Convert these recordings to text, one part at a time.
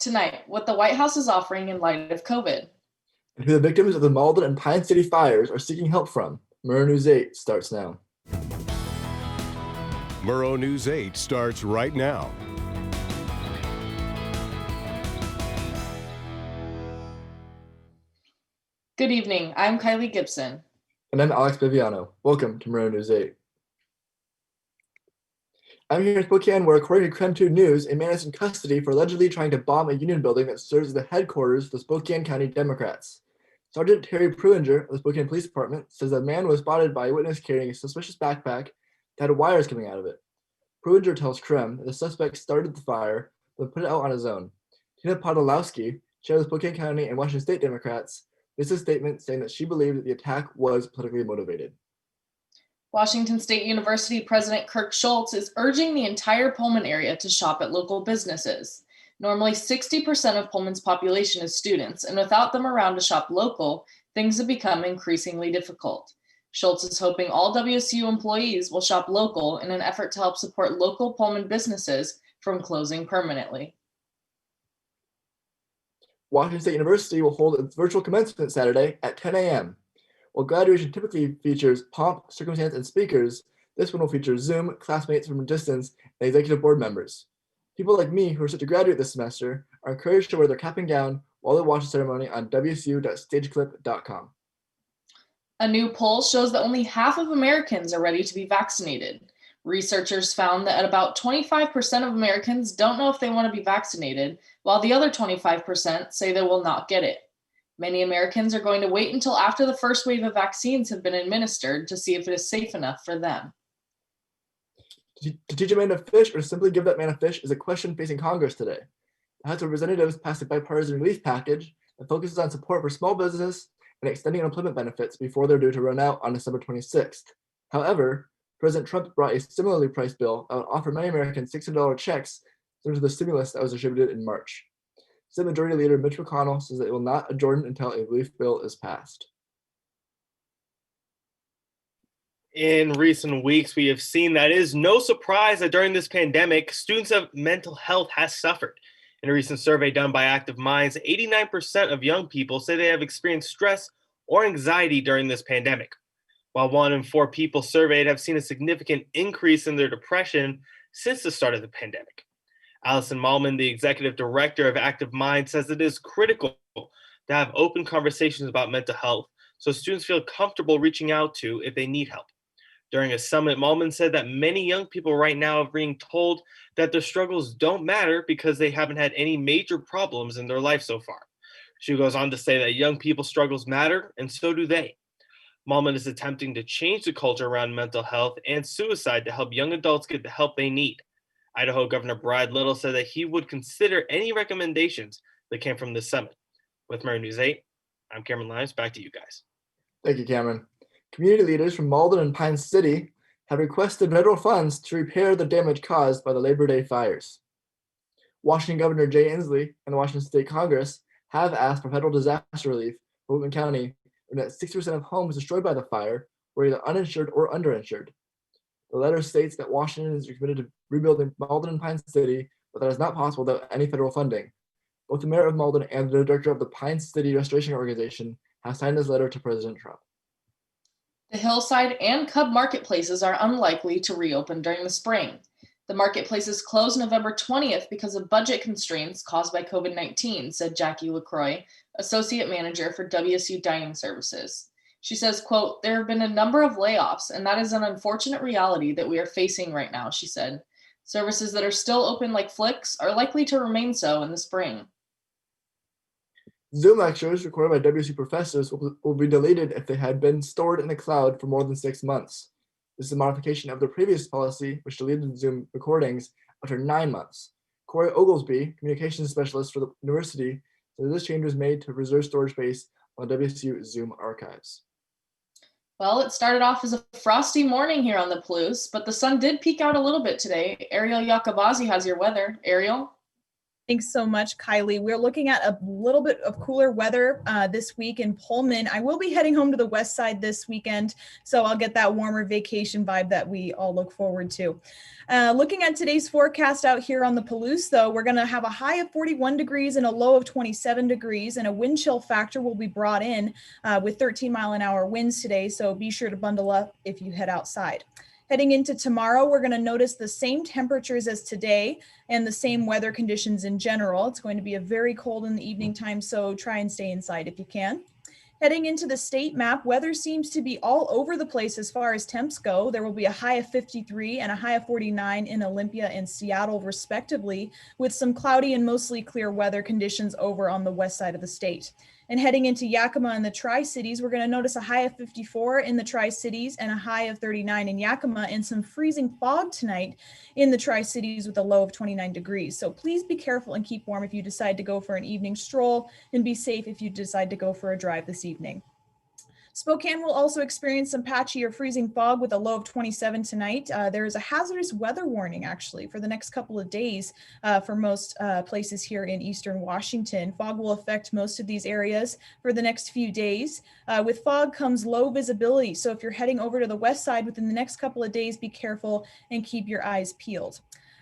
Tonight, what the White House is offering in light of COVID. And who the victims of the Malden and Pine City fires are seeking help from. Murrow News 8 starts now. Murrow News 8 starts right now. Good evening, I'm Kylie Gibson. And I'm Alex Biviano. Welcome to Murrow News 8. I'm here in Spokane where, according to KREM 2 News, a man is in custody for allegedly trying to bomb a union building that serves as the headquarters for the Spokane County Democrats. Sergeant Terry Pruinger of the Spokane Police Department says that man was spotted by a witness carrying a suspicious backpack that had wires coming out of it. Pruinger tells KREM that the suspect started the fire but put it out on his own. Tina Podolowski, chair of the Spokane County and Washington State Democrats, released a statement saying that she believed that the attack was politically motivated. Washington State University President Kirk Schultz is urging the entire Pullman area to shop at local businesses. Normally, 60% of Pullman's population is students, and without them around to shop local, things have become increasingly difficult. Schultz is hoping all WSU employees will shop local in an effort to help support local Pullman businesses from closing permanently. Washington State University will hold its virtual commencement Saturday at 10 a.m. While graduation typically features pomp, circumstance, and speakers, this one will feature Zoom, classmates from a distance, and executive board members. People like me who are set to graduate this semester are encouraged to wear their cap and gown while they watch the ceremony on wsu.stageclip.com. A new poll shows that only half of Americans are ready to be vaccinated. Researchers found that about 25% of Americans don't know if they want to be vaccinated, while the other 25% say they will not get it. Many Americans are going to wait until after the first wave of vaccines have been administered to see if it is safe enough for them. To teach a man to fish or simply give that man a fish is a question facing Congress today. The House of Representatives passed a bipartisan relief package that focuses on support for small business and extending unemployment benefits before they're due to run out on December 26th. However, President Trump brought a similarly priced bill that would offer many Americans $600 checks similar to the stimulus that was distributed in March. Senate Majority Leader Mitch McConnell says that it will not adjourn until a relief bill is passed. In recent weeks, we have seen that it is no surprise that during this pandemic, students' mental health has suffered. In a recent survey done by Active Minds, 89% of young people say they have experienced stress or anxiety during this pandemic, while 1 in 4 people surveyed have seen a significant increase in their depression since the start of the pandemic. Allison Malman, the executive director of Active Minds, says it is critical to have open conversations about mental health so students feel comfortable reaching out to if they need help. During a summit, Malman said that many young people right now are being told that their struggles don't matter because they haven't had any major problems in their life so far. She goes on to say that young people's struggles matter, and so do they. Malman is attempting to change the culture around mental health and suicide to help young adults get the help they need. Idaho Governor Brad Little said that he would consider any recommendations that came from this summit. With Murrow News 8, I'm Cameron Limes. Back to you guys. Thank you, Cameron. Community leaders from Malden and Pine City have requested federal funds to repair the damage caused by the Labor Day fires. Washington Governor Jay Inslee and the Washington State Congress have asked for federal disaster relief for Whitman County, and that 60% of homes destroyed by the fire were either uninsured or underinsured. The letter states that Washington is committed to rebuilding Malden and Pine City, but that is not possible without any federal funding. Both the mayor of Malden and the director of the Pine City Restoration Organization have signed this letter to President Trump. The Hillside and Cub marketplaces are unlikely to reopen during the spring. The marketplaces closed November 20th because of budget constraints caused by COVID-19, said Jackie LaCroix, associate manager for WSU Dining Services. She says, quote, "There have been a number of layoffs, and that is an unfortunate reality that we are facing right now," she said. Services that are still open like Flicks are likely to remain so in the spring. Zoom lectures recorded by WSU professors will be deleted if they had been stored in the cloud for more than 6 months. This is a modification of the previous policy, which deleted Zoom recordings after 9 months. Corey Oglesby, communications specialist for the university, said this change was made to preserve storage space on WSU Zoom archives. Well, it started off as a frosty morning here on the Palouse, but the sun did peek out a little bit today. Ariel Yakabazi has your weather. Ariel? Thanks so much, Kylie. We're looking at a little bit of cooler weather this week in Pullman. I will be heading home to the west side this weekend, so I'll get that warmer vacation vibe that we all look forward to. Looking at today's forecast out here on the Palouse, though, we're going to have a high of 41 degrees and a low of 27 degrees, and a wind chill factor will be brought in with 13-mile-an-hour winds today, so be sure to bundle up if you head outside. Heading into tomorrow, we're going to notice the same temperatures as today and the same weather conditions in general. It's going to be a very cold in the evening time, so try and stay inside if you can. Heading into the state map, weather seems to be all over the place as far as temps go. There will be a high of 53 and a high of 49 in Olympia and Seattle, respectively, with some cloudy and mostly clear weather conditions over on the west side of the state. And heading into Yakima and the Tri-Cities, we're going to notice a high of 54 in the Tri-Cities and a high of 39 in Yakima, and some freezing fog tonight in the Tri-Cities with a low of 29 degrees. So please be careful and keep warm if you decide to go for an evening stroll, and be safe if you decide to go for a drive this evening. Spokane will also experience some patchy or freezing fog with a low of 27 tonight. There is a hazardous weather warning actually for the next couple of days for most places here in eastern Washington. Fog will affect most of these areas for the next few days. With fog comes low visibility. So if you're heading over to the west side within the next couple of days, be careful and keep your eyes peeled.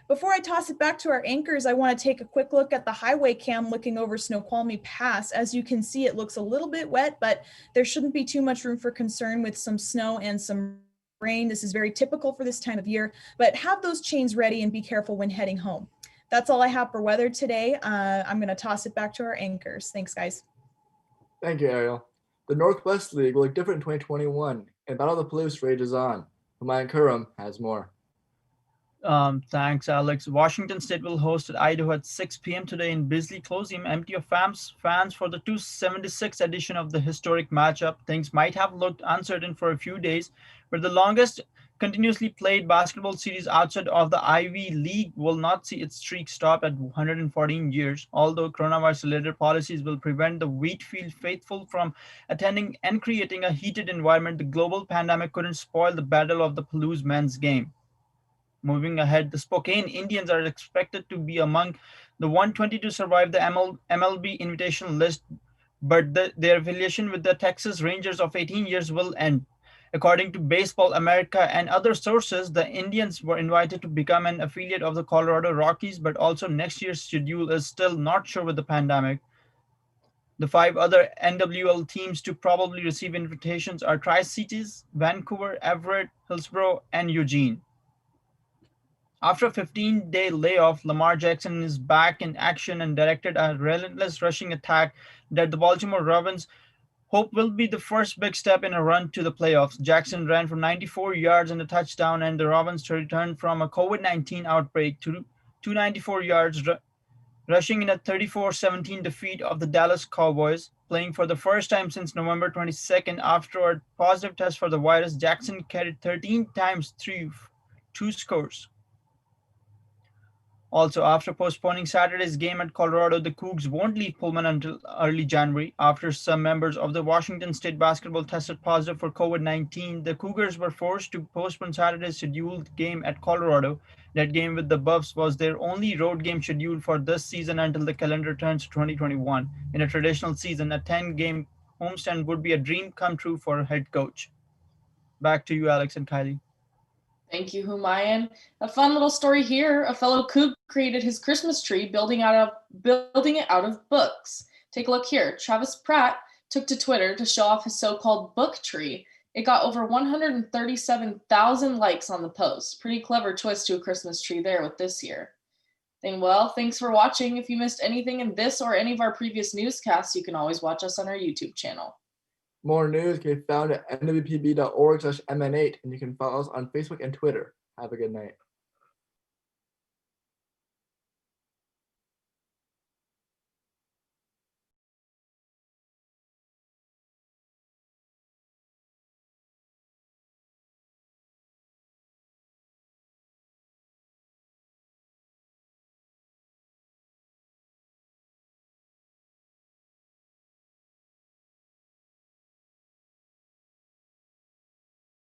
Before I toss it back to our anchors, I want to take a quick look at the highway cam looking over Snoqualmie Pass. As you can see, it looks a little bit wet, but there shouldn't be too much room for concern with some snow and some rain. This is very typical for this time of year, but have those chains ready and be careful when heading home. That's all I have for weather today. I'm going to toss it back to our anchors. Thanks, guys. Thank you, Ariel. The Northwest League will look different in 2021, and Battle of the Palouse rages on. Humayun Khurram has more. Thanks, Alex. Washington State will host at Idaho at 6 p.m. today in Bisley Coliseum, empty of fans for the 276th edition of the historic matchup. Things might have looked uncertain for a few days, but the longest continuously played basketball series outside of the Ivy League will not see its streak stop at 114 years, although coronavirus-related policies will prevent the Wheatfield faithful from attending and creating a heated environment. The global pandemic couldn't spoil the Battle of the Palouse men's game. Moving ahead, the Spokane Indians are expected to be among the 120 to survive the MLB invitation list, but their affiliation with the Texas Rangers of 18 years will end. According to Baseball America and other sources, the Indians were invited to become an affiliate of the Colorado Rockies, but also next year's schedule is still not sure with the pandemic. The 5 other NWL teams to probably receive invitations are Tri-Cities, Vancouver, Everett, Hillsborough, and Eugene. After a 15-day layoff, Lamar Jackson is back in action and directed a relentless rushing attack that the Baltimore Ravens hope will be the first big step in a run to the playoffs. Jackson ran for 94 yards and a touchdown, and the Ravens returned from a COVID-19 outbreak to 294 yards, rushing in a 34-17 defeat of the Dallas Cowboys. Playing for the first time since November 22nd after a positive test for the virus, Jackson carried 13 times through 2 scores. Also, after postponing Saturday's game at Colorado, the Cougs won't leave Pullman until early January. After some members of the Washington State basketball tested positive for COVID-19, the Cougars were forced to postpone Saturday's scheduled game at Colorado. That game with the Buffs was their only road game scheduled for this season until the calendar turns to 2021. In a traditional season, a 10-game homestand would be a dream come true for a head coach. Back to you, Alex and Kylie. Thank you, Humayun. A fun little story here. A fellow Coug created his Christmas tree building it out of books. Take a look here. Travis Pratt took to Twitter to show off his so-called book tree. It got over 137,000 likes on the post. Pretty clever twist to a Christmas tree there with this year. Well, thanks for watching. If you missed anything in this or any of our previous newscasts, you can always watch us on our YouTube channel. More news can be found at nwpb.org/mn8, and you can follow us on Facebook and Twitter. Have a good night.